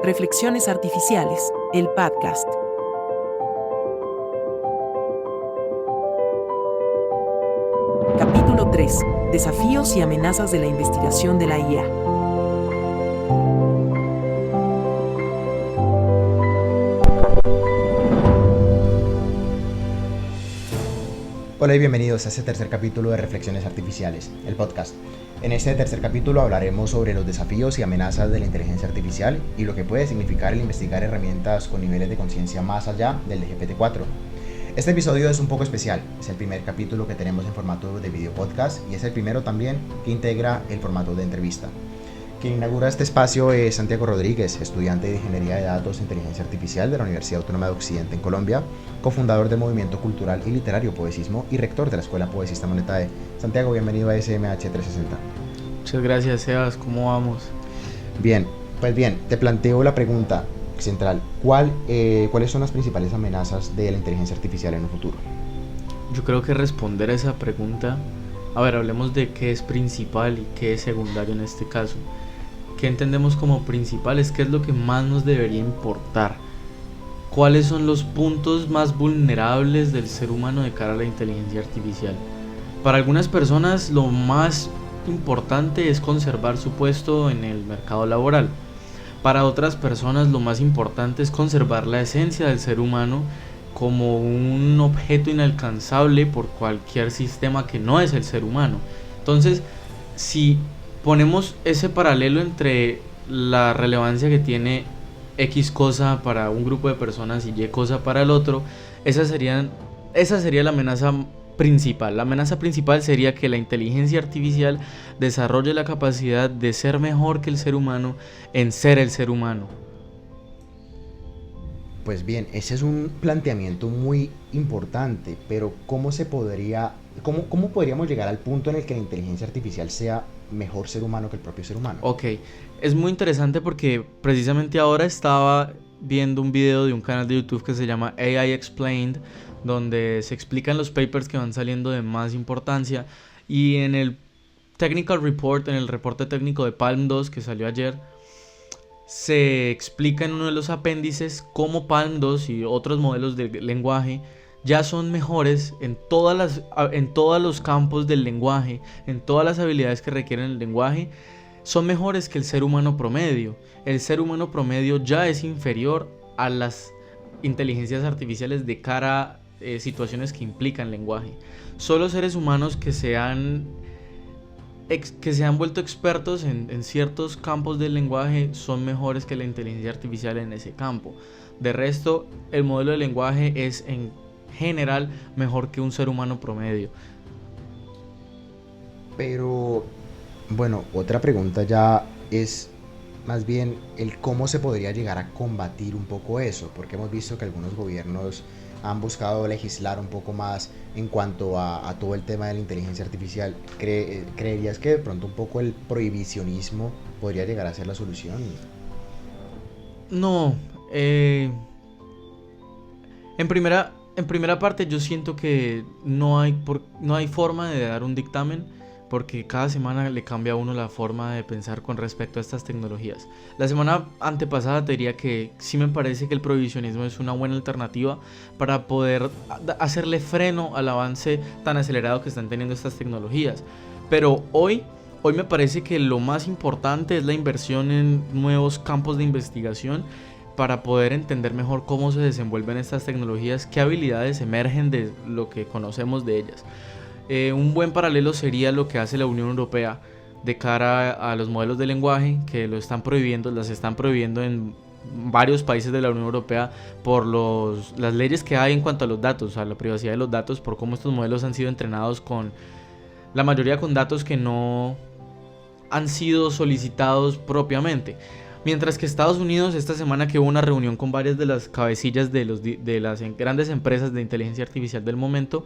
Reflexiones Artificiales, el podcast. Capítulo 3. Desafíos y amenazas de la investigación de la IA. Hola y bienvenidos a este tercer capítulo de Reflexiones Artificiales, el podcast. En este tercer capítulo hablaremos sobre los desafíos y amenazas de la inteligencia artificial y lo que puede significar el investigar herramientas con niveles de conciencia más allá del de GPT-4. Este episodio es un poco especial, es el primer capítulo que tenemos en formato de video podcast y es el primero también que integra el formato de entrevista. Quien inaugura este espacio es Santiago Rodríguez, estudiante de Ingeniería de Datos e Inteligencia Artificial de la Universidad Autónoma de Occidente en Colombia, cofundador del Movimiento Cultural y Literario Poesismo y rector de la Escuela Poesista Monetae. Santiago, bienvenido a SMH 360. Muchas gracias, Sebas. ¿Cómo vamos? Bien, pues bien, te planteo la pregunta central. ¿Cuáles son las principales amenazas de la inteligencia artificial en un futuro? Yo creo que responder a esa pregunta... hablemos de qué es principal y qué es secundario en este caso. ¿Qué entendemos como principales? ¿Qué es lo que más nos debería importar? ¿Cuáles son los puntos más vulnerables del ser humano de cara a la inteligencia artificial? Para algunas personas lo más importante es conservar su puesto en el mercado laboral. Para otras personas lo más importante es conservar la esencia del ser humano como un objeto inalcanzable por cualquier sistema que no es el ser humano. Entonces, si ponemos ese paralelo entre la relevancia que tiene X cosa para un grupo de personas y Y cosa para el otro, esa sería la amenaza principal. La amenaza principal sería que la inteligencia artificial desarrolle la capacidad de ser mejor que el ser humano en ser el ser humano. Pues bien, ese es un planteamiento muy importante, pero ¿cómo podríamos llegar al punto en el que la inteligencia artificial sea mejor ser humano que el propio ser humano? Ok, es muy interesante porque precisamente ahora estaba viendo un video de un canal de YouTube que se llama AI Explained, donde se explican los papers que van saliendo de más importancia, y en el Technical Report, en el reporte técnico de Palm 2 que salió ayer, se explica en uno de los apéndices cómo Palm 2 y otros modelos de lenguaje ya son mejores en todos los campos del lenguaje, en todas las habilidades que requieren el lenguaje, son mejores que el ser humano promedio. El ser humano promedio ya es inferior a las inteligencias artificiales de cara a situaciones que implican lenguaje. Solo seres humanos que se han vuelto expertos en ciertos campos del lenguaje son mejores que la inteligencia artificial en ese campo. De resto, el modelo de lenguaje es en general mejor que un ser humano promedio. Pero, bueno, otra pregunta ya es más bien el cómo se podría llegar a combatir un poco eso, porque hemos visto que algunos gobiernos han buscado legislar un poco más en cuanto a todo el tema de la inteligencia artificial. ¿Creerías que de pronto un poco el prohibicionismo podría llegar a ser la solución? No, en primera parte yo siento que no hay forma de dar un dictamen, porque cada semana le cambia a uno la forma de pensar con respecto a estas tecnologías. La semana antepasada te diría que sí me parece que el prohibicionismo es una buena alternativa para poder hacerle freno al avance tan acelerado que están teniendo estas tecnologías. Pero hoy me parece que lo más importante es la inversión en nuevos campos de investigación para poder entender mejor cómo se desenvuelven estas tecnologías, qué habilidades emergen de lo que conocemos de ellas. Un buen paralelo sería lo que hace la Unión Europea de cara a los modelos de lenguaje, que las están prohibiendo en varios países de la Unión Europea por las leyes que hay en cuanto a los datos, a la privacidad de los datos, por cómo estos modelos han sido entrenados con la mayoría con datos que no han sido solicitados propiamente. Mientras que Estados Unidos, esta semana que hubo una reunión con varias de las cabecillas de las grandes empresas de inteligencia artificial del momento,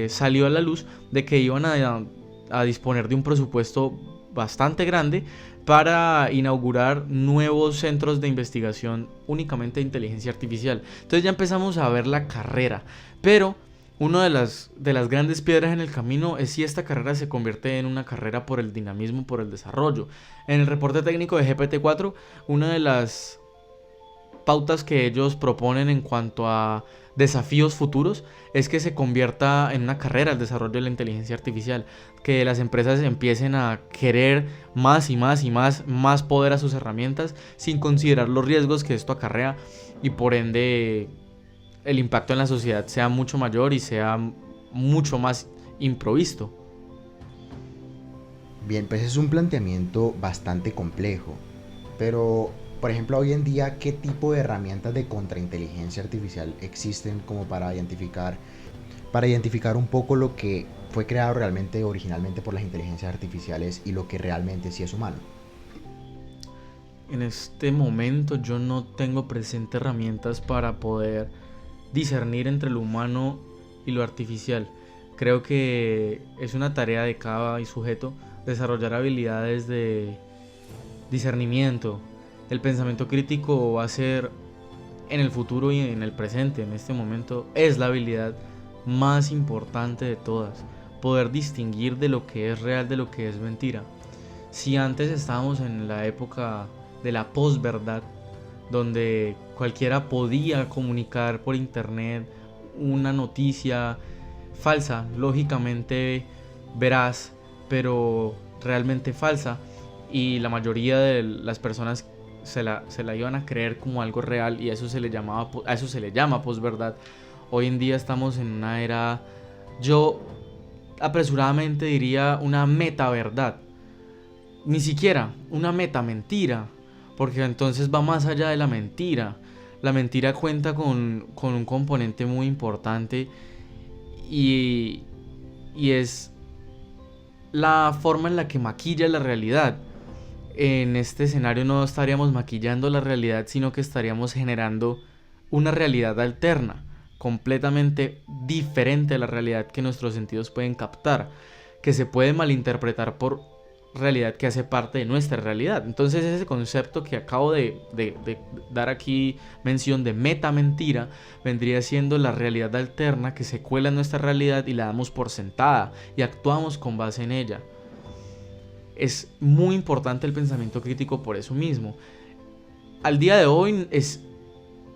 salió a la luz de que iban a disponer de un presupuesto bastante grande para inaugurar nuevos centros de investigación únicamente de inteligencia artificial. Entonces ya empezamos a ver la carrera, pero Una de las grandes piedras en el camino es si esta carrera se convierte en una carrera por el dinamismo, por el desarrollo. En el reporte técnico de GPT-4, una de las pautas que ellos proponen en cuanto a desafíos futuros es que se convierta en una carrera el desarrollo de la inteligencia artificial, que las empresas empiecen a querer más y más y más poder a sus herramientas sin considerar los riesgos que esto acarrea, y por ende el impacto en la sociedad sea mucho mayor y sea mucho más improvisto. Bien, pues es un planteamiento bastante complejo, pero por ejemplo hoy en día, ¿qué tipo de herramientas de contrainteligencia artificial existen como para identificar un poco lo que fue creado realmente originalmente por las inteligencias artificiales y lo que realmente sí es humano? En este momento yo no tengo presente herramientas para poder discernir entre lo humano y lo artificial. Creo que es una tarea de cada sujeto desarrollar habilidades de discernimiento. El pensamiento crítico va a ser en el futuro y en el presente, en este momento, es la habilidad más importante de todas. Poder distinguir de lo que es real de lo que es mentira. Si antes estábamos en la época de la posverdad, donde cualquiera podía comunicar por internet una noticia falsa, lógicamente veraz, pero realmente falsa, y la mayoría de las personas se la iban a creer como algo real, y a eso se le llama posverdad. Hoy en día estamos en una era, yo apresuradamente diría, una metaverdad, ni siquiera una meta mentira, porque entonces va más allá de la mentira. La mentira cuenta con un componente muy importante, y es la forma en la que maquilla la realidad. En este escenario no estaríamos maquillando la realidad, sino que estaríamos generando una realidad alterna, completamente diferente a la realidad que nuestros sentidos pueden captar, que se puede malinterpretar por realidad que hace parte de nuestra realidad. Entonces ese concepto que acabo de dar aquí mención de metamentira vendría siendo la realidad alterna que se cuela en nuestra realidad y la damos por sentada y actuamos con base en ella. Es muy importante el pensamiento crítico por eso mismo. Al día de hoy es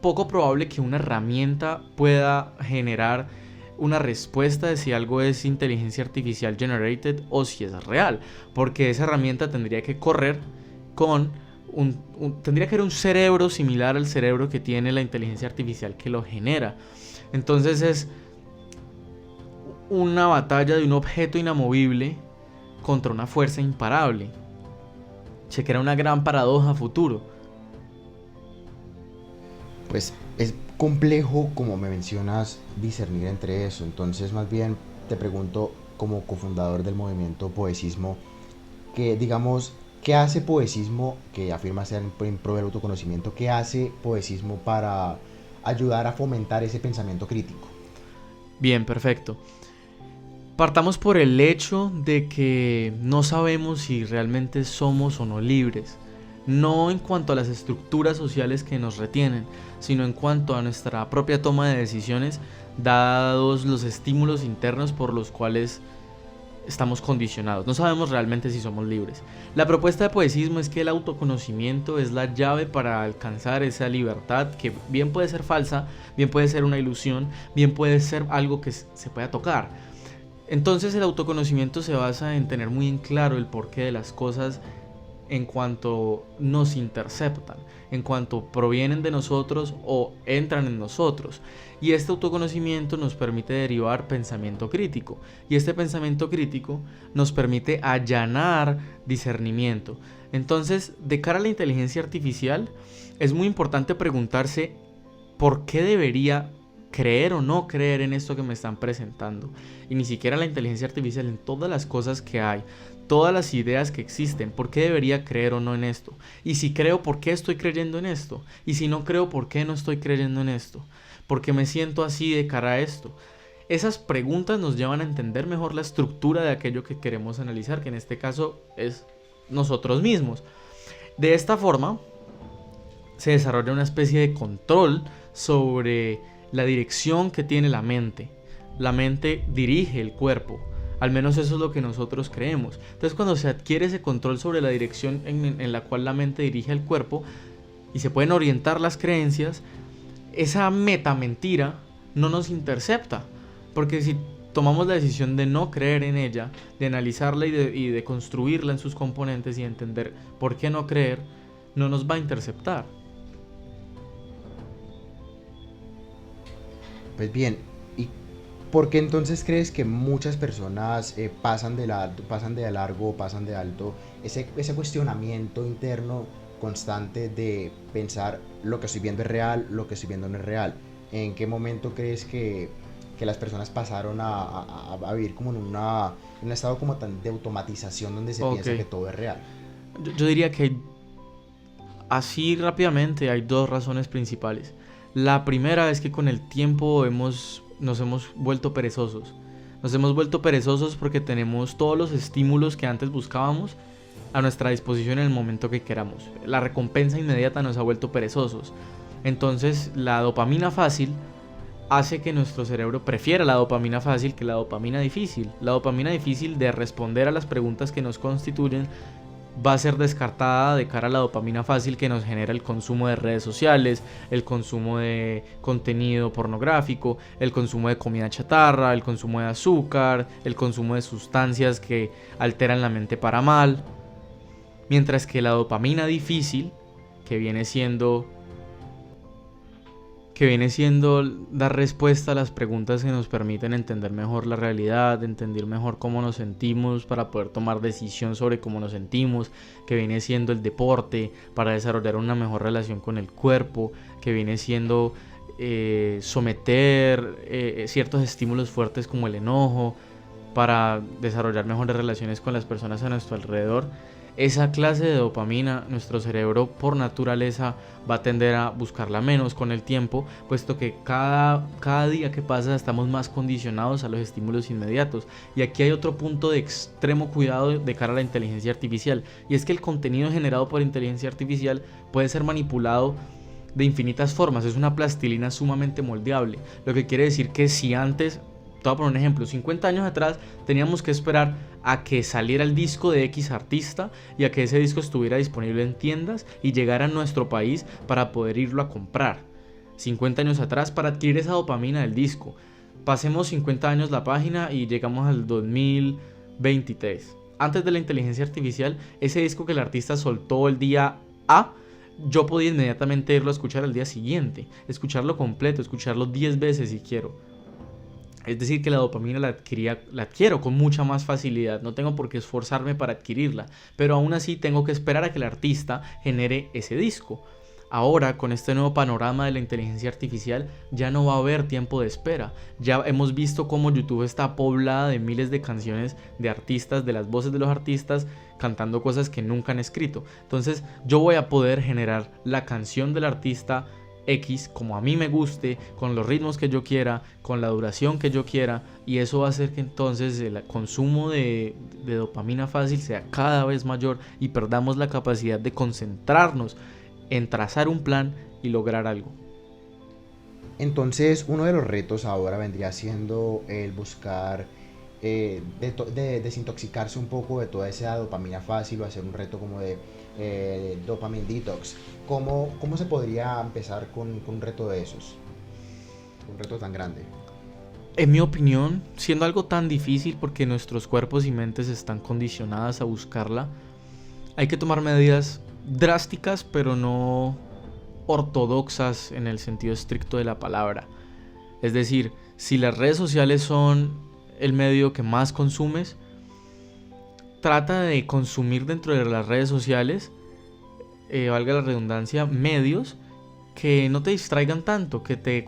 poco probable que una herramienta pueda generar una respuesta de si algo es inteligencia artificial generated o si es real, porque esa herramienta tendría que correr con tendría que ser un cerebro similar al cerebro que tiene la inteligencia artificial que lo genera. Entonces es una batalla de un objeto inamovible contra una fuerza imparable. Se crea una gran paradoja a futuro. Pues es complejo, como me mencionas, discernir entre eso. Entonces, más bien te pregunto, como cofundador del movimiento Poesismo, que digamos, ¿qué hace Poesismo, que afirma ser en pro del autoconocimiento, qué hace Poesismo para ayudar a fomentar ese pensamiento crítico? Bien, perfecto. Partamos por el hecho de que no sabemos si realmente somos o no libres. No en cuanto a las estructuras sociales que nos retienen, sino en cuanto a nuestra propia toma de decisiones, dados los estímulos internos por los cuales estamos condicionados. No sabemos realmente si somos libres. La propuesta de Poesismo es que el autoconocimiento es la llave para alcanzar esa libertad, que bien puede ser falsa, bien puede ser una ilusión, bien puede ser algo que se pueda tocar. Entonces el autoconocimiento se basa en tener muy en claro el porqué de las cosas en cuanto nos interceptan, en cuanto provienen de nosotros o entran en nosotros. Y este autoconocimiento nos permite derivar pensamiento crítico. Y este pensamiento crítico nos permite allanar discernimiento. Entonces, de cara a la inteligencia artificial, es muy importante preguntarse ¿por qué debería creer o no creer en esto que me están presentando? Y ni siquiera la inteligencia artificial, en todas las cosas que hay, todas las ideas que existen, ¿por qué debería creer o no en esto? Y si creo, ¿por qué estoy creyendo en esto? Y si no creo, ¿por qué no estoy creyendo en esto? ¿Por qué me siento así de cara a esto? Esas preguntas nos llevan a entender mejor la estructura de aquello que queremos analizar, que en este caso es nosotros mismos. De esta forma, se desarrolla una especie de control sobre la dirección que tiene la mente. la mente dirige el cuerpo. Al menos eso es lo que nosotros creemos. Entonces, cuando se adquiere ese control sobre la dirección en la cual la mente dirige el cuerpo y se pueden orientar las creencias, esa metamentira no nos intercepta. Porque si tomamos la decisión de no creer en ella, de analizarla y de construirla en sus componentes y entender por qué no creer, no nos va a interceptar. Pues bien, ¿y por qué entonces crees que muchas personas pasan de largo, pasan de alto ese cuestionamiento interno constante de pensar lo que estoy viendo es real, lo que estoy viendo no es real? ¿En qué momento crees que las personas pasaron a vivir como en un estado como tan de automatización donde se piensa que todo es real? Yo diría que así rápidamente hay dos razones principales. La primera es que con el tiempo nos hemos vuelto perezosos. Nos hemos vuelto perezosos porque tenemos todos los estímulos que antes buscábamos a nuestra disposición en el momento que queramos. La recompensa inmediata nos ha vuelto perezosos. Entonces la dopamina fácil hace que nuestro cerebro prefiera la dopamina fácil que la dopamina difícil. La dopamina difícil de responder a las preguntas que nos constituyen va a ser descartada de cara a la dopamina fácil que nos genera el consumo de redes sociales, el consumo de contenido pornográfico, el consumo de comida chatarra, el consumo de azúcar, el consumo de sustancias que alteran la mente para mal. Mientras que la dopamina difícil, que viene siendo dar respuesta a las preguntas que nos permiten entender mejor la realidad, entender mejor cómo nos sentimos para poder tomar decisión sobre cómo nos sentimos, que viene siendo el deporte para desarrollar una mejor relación con el cuerpo, que viene siendo someter ciertos estímulos fuertes como el enojo para desarrollar mejores relaciones con las personas a nuestro alrededor. Esa clase de dopamina, nuestro cerebro por naturaleza va a tender a buscarla menos con el tiempo, puesto que cada día que pasa estamos más condicionados a los estímulos inmediatos. Y aquí hay otro punto de extremo cuidado de cara a la inteligencia artificial, y es que el contenido generado por inteligencia artificial puede ser manipulado de infinitas formas. Es una plastilina sumamente moldeable, lo que quiere decir que si antes, te voy a poner un ejemplo, 50 años atrás teníamos que esperar a que saliera el disco de X artista y a que ese disco estuviera disponible en tiendas y llegara a nuestro país para poder irlo a comprar. 50 años atrás, para adquirir esa dopamina del disco. Pasemos 50 años la página y llegamos al 2023. Antes de la inteligencia artificial, ese disco que el artista soltó el día A, yo podía inmediatamente irlo a escuchar al día siguiente, escucharlo completo, escucharlo 10 veces si quiero. Es decir, que la dopamina la adquiero con mucha más facilidad, no tengo por qué esforzarme para adquirirla, pero aún así tengo que esperar a que el artista genere ese disco. Ahora, con este nuevo panorama de la inteligencia artificial, ya no va a haber tiempo de espera. Ya hemos visto cómo YouTube está poblada de miles de canciones de artistas, de las voces de los artistas, cantando cosas que nunca han escrito. Entonces, yo voy a poder generar la canción del artista X como a mí me guste, con los ritmos que yo quiera, con la duración que yo quiera, y eso va a hacer que entonces el consumo de dopamina fácil sea cada vez mayor y perdamos la capacidad de concentrarnos en trazar un plan y lograr algo. Entonces, uno de los retos ahora vendría siendo el buscar de desintoxicarse un poco de toda esa dopamina fácil, o hacer un reto como de dopamine detox. ¿Cómo se podría empezar con un reto de esos? Un reto tan grande. En mi opinión, siendo algo tan difícil porque nuestros cuerpos y mentes están condicionadas a buscarla, hay que tomar medidas drásticas pero no ortodoxas en el sentido estricto de la palabra. Es decir, si las redes sociales son el medio que más consumes, trata de consumir dentro de las redes sociales, valga la redundancia, medios que no te distraigan tanto, que te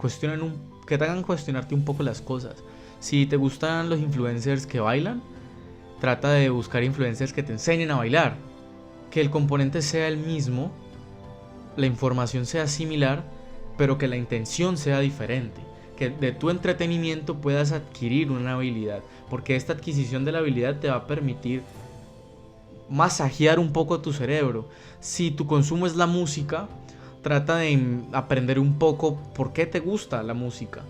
hagan cuestionarte un poco las cosas. Si te gustan los influencers que bailan, trata de buscar influencers que te enseñen a bailar, que el componente sea el mismo, la información sea similar, pero que la intención sea diferente, que de tu entretenimiento puedas adquirir una habilidad, porque esta adquisición de la habilidad te va a permitir masajear un poco tu cerebro. Si tu consumo es la música, trata de aprender un poco por qué te gusta la música.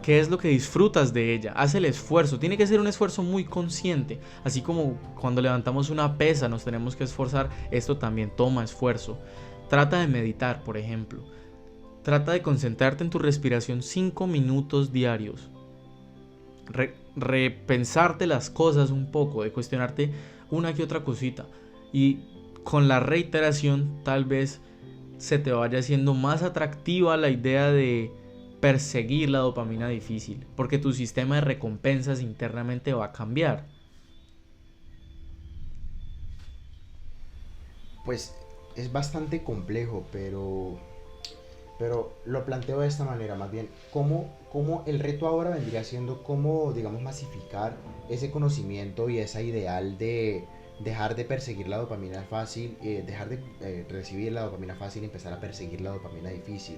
¿Qué es lo que disfrutas de ella? Haz el esfuerzo. Tiene que ser un esfuerzo muy consciente. Así como cuando levantamos una pesa nos tenemos que esforzar, esto también toma esfuerzo. Trata de meditar, por ejemplo. Trata de concentrarte en tu respiración 5 minutos diarios. Repensarte las cosas un poco, de cuestionarte una que otra cosita. Y con la reiteración tal vez se te vaya haciendo más atractiva la idea de perseguir la dopamina difícil, porque tu sistema de recompensas internamente va a cambiar. Pues es bastante complejo, pero lo planteo de esta manera, más bien, ¿cómo el reto ahora vendría siendo cómo, digamos, masificar ese conocimiento y esa ideal de dejar de perseguir la dopamina fácil, dejar de recibir la dopamina fácil y empezar a perseguir la dopamina difícil?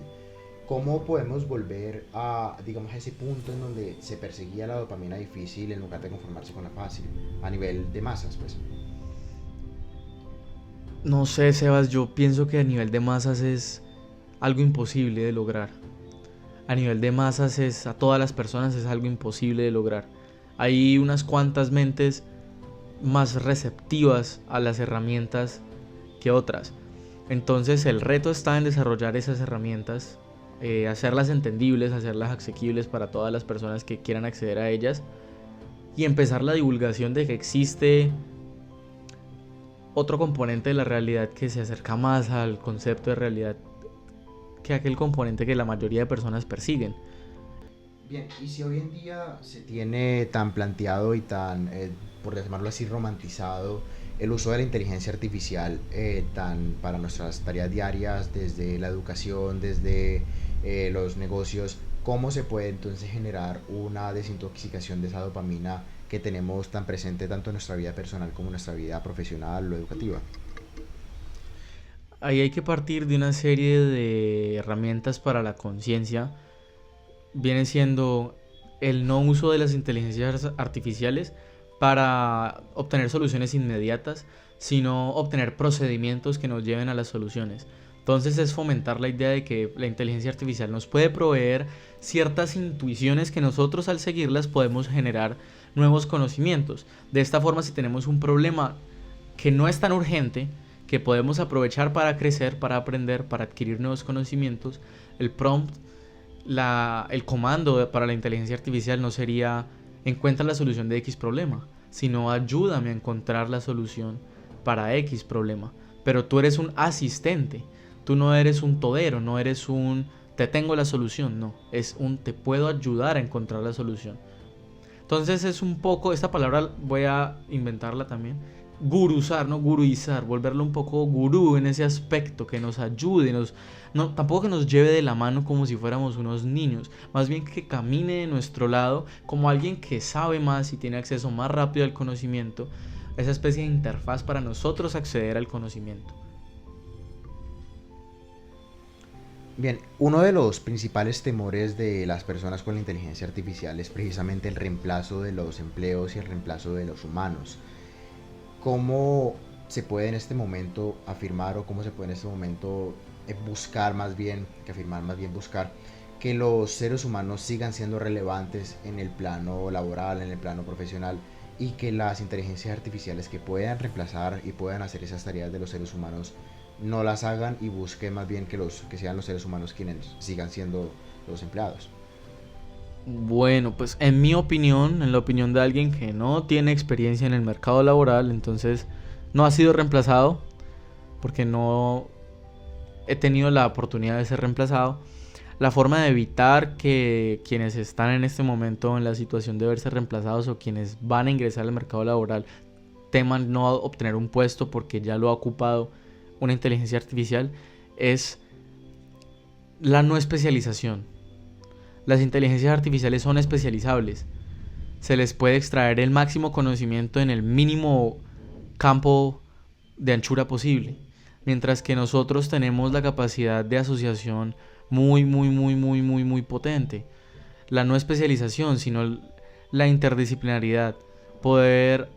¿Cómo podemos volver a, digamos, a ese punto en donde se perseguía la dopamina difícil en lugar de conformarse con la fácil, a nivel de masas, pues? No sé, Sebas, yo pienso que a nivel de masas es algo imposible de lograr. A nivel de masas a todas las personas es algo imposible de lograr. Hay unas cuantas mentes más receptivas a las herramientas que otras. Entonces el reto está en desarrollar esas herramientas, hacerlas entendibles, hacerlas asequibles para todas las personas que quieran acceder a ellas y empezar la divulgación de que existe otro componente de la realidad que se acerca más al concepto de realidad que aquel componente que la mayoría de personas persiguen. Bien, y si hoy en día se tiene tan planteado y tan, por llamarlo así, romantizado el uso de la inteligencia artificial tan para nuestras tareas diarias, desde la educación, desde los negocios, ¿cómo se puede entonces generar una desintoxicación de esa dopamina que tenemos tan presente tanto en nuestra vida personal como en nuestra vida profesional o educativa? Ahí hay que partir de una serie de herramientas para la conciencia. Viene siendo el no uso de las inteligencias artificiales para obtener soluciones inmediatas, sino obtener procedimientos que nos lleven a las soluciones. Entonces es fomentar la idea de que la inteligencia artificial nos puede proveer ciertas intuiciones que nosotros al seguirlas podemos generar nuevos conocimientos. De esta forma, si tenemos un problema que no es tan urgente, que podemos aprovechar para crecer, para aprender, para adquirir nuevos conocimientos, el prompt, el comando para la inteligencia artificial no sería encuentra la solución de X problema, sino ayúdame a encontrar la solución para X problema. Pero tú eres un asistente, tú no eres un todero, no eres un te tengo la solución, no, es un te puedo ayudar a encontrar la solución. Entonces es un poco, esta palabra voy a inventarla también, guruzar, ¿no? Guruizar, volverlo un poco gurú en ese aspecto, que nos ayude, no, tampoco que nos lleve de la mano como si fuéramos unos niños, más bien que camine de nuestro lado como alguien que sabe más y tiene acceso más rápido al conocimiento, esa especie de interfaz para nosotros acceder al conocimiento. Bien, uno de los principales temores de las personas con la inteligencia artificial es precisamente el reemplazo de los empleos y el reemplazo de los humanos. ¿Cómo se puede en este momento afirmar o cómo se puede en este momento buscar más bien, que afirmar más bien buscar, que los seres humanos sigan siendo relevantes en el plano laboral, en el plano profesional y que las inteligencias artificiales que puedan reemplazar y puedan hacer esas tareas de los seres humanos no las hagan y busque más bien que sean los seres humanos quienes sigan siendo los empleados? Bueno, pues en mi opinión, en la opinión de alguien que no tiene experiencia en el mercado laboral, entonces no ha sido reemplazado, porque no he tenido la oportunidad de ser reemplazado. La forma de evitar que quienes están en este momento en la situación de verse reemplazados o quienes van a ingresar al mercado laboral teman no obtener un puesto porque ya lo ha ocupado una inteligencia artificial es la no especialización. Las inteligencias artificiales son especializables. Se les puede extraer el máximo conocimiento en el mínimo campo de anchura posible. Mientras que nosotros tenemos la capacidad de asociación muy potente. La no especialización, sino la interdisciplinaridad. Poder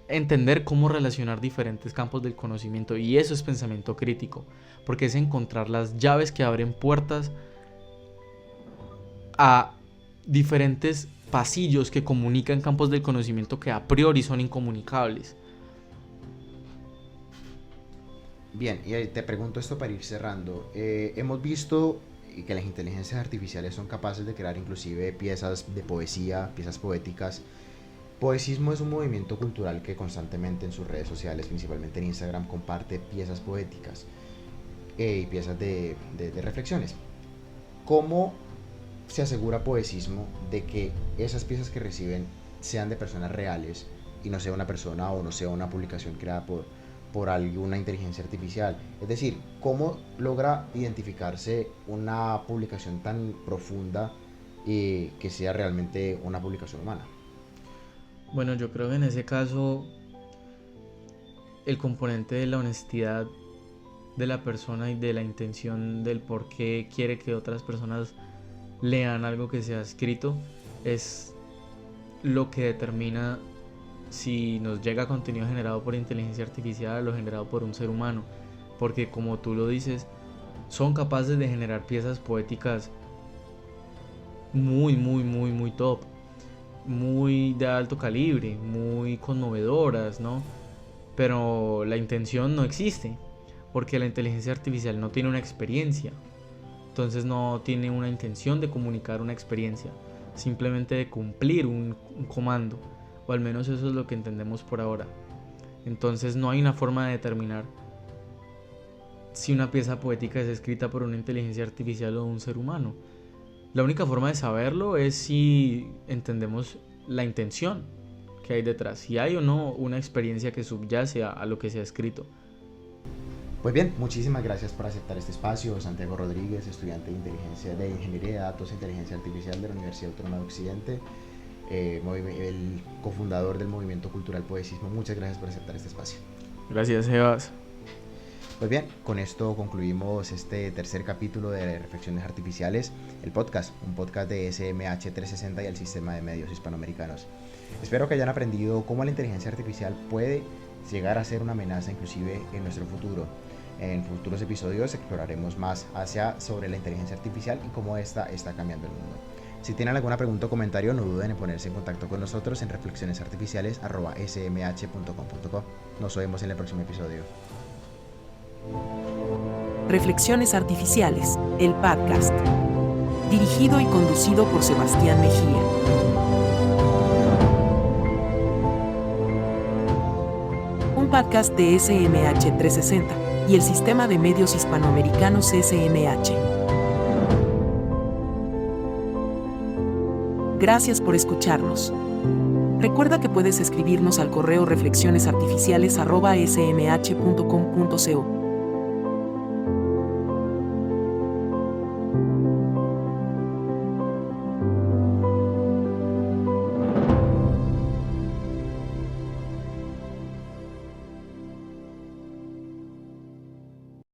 entender cómo relacionar diferentes campos del conocimiento. Y eso es pensamiento crítico. Porque es encontrar las llaves que abren puertas a diferentes pasillos que comunican campos del conocimiento que a priori son incomunicables. Bien, y te pregunto esto para ir cerrando. Hemos visto que las inteligencias artificiales son capaces de crear inclusive piezas de poesía, piezas poéticas. Poesismo es un movimiento cultural que constantemente en sus redes sociales, principalmente en Instagram, comparte piezas poéticas y piezas de reflexiones. ¿Cómo se asegura Poesismo de que esas piezas que reciben sean de personas reales y no sea una persona o no sea una publicación creada por alguna inteligencia artificial? Es decir, ¿cómo logra identificarse una publicación tan profunda y que sea realmente una publicación humana? Bueno, yo creo que en ese caso el componente de la honestidad de la persona y de la intención del por qué quiere que otras personas lean algo que se ha escrito es lo que determina si nos llega contenido generado por inteligencia artificial o generado por un ser humano, porque como tú lo dices, son capaces de generar piezas poéticas muy top, muy de alto calibre, muy conmovedoras, ¿no? Pero la intención no existe, porque la inteligencia artificial no tiene una experiencia, entonces no tiene una intención de comunicar una experiencia, simplemente de cumplir un comando, o al menos eso es lo que entendemos por ahora. Entonces no hay una forma de determinar si una pieza poética es escrita por una inteligencia artificial o un ser humano. La única forma de saberlo es si entendemos la intención que hay detrás, si hay o no una experiencia que subyace a lo que se ha escrito. Pues bien, muchísimas gracias por aceptar este espacio. Santiago Rodríguez, estudiante de Ingeniería de Datos e Inteligencia Artificial de la Universidad Autónoma de Occidente, el cofundador del movimiento cultural Poesismo. Muchas gracias por aceptar este espacio. Gracias, Sebas. Pues bien, con esto concluimos este tercer capítulo de Reflexiones Artificiales, el podcast, un podcast de SMH 360 y el Sistema de Medios Hispanoamericanos. Espero que hayan aprendido cómo la inteligencia artificial puede llegar a ser una amenaza inclusive en nuestro futuro. En futuros episodios exploraremos más sobre la inteligencia artificial y cómo esta está cambiando el mundo. Si tienen alguna pregunta o comentario, no duden en ponerse en contacto con nosotros en reflexionesartificiales@smh.com.co. Nos vemos en el próximo episodio. Reflexiones Artificiales, el podcast. Dirigido y conducido por Sebastián Mejía. Un podcast de SMH 360 y el Sistema de Medios Hispanoamericanos SMH. Gracias por escucharnos. Recuerda que puedes escribirnos al correo reflexionesartificiales@smh.com.co.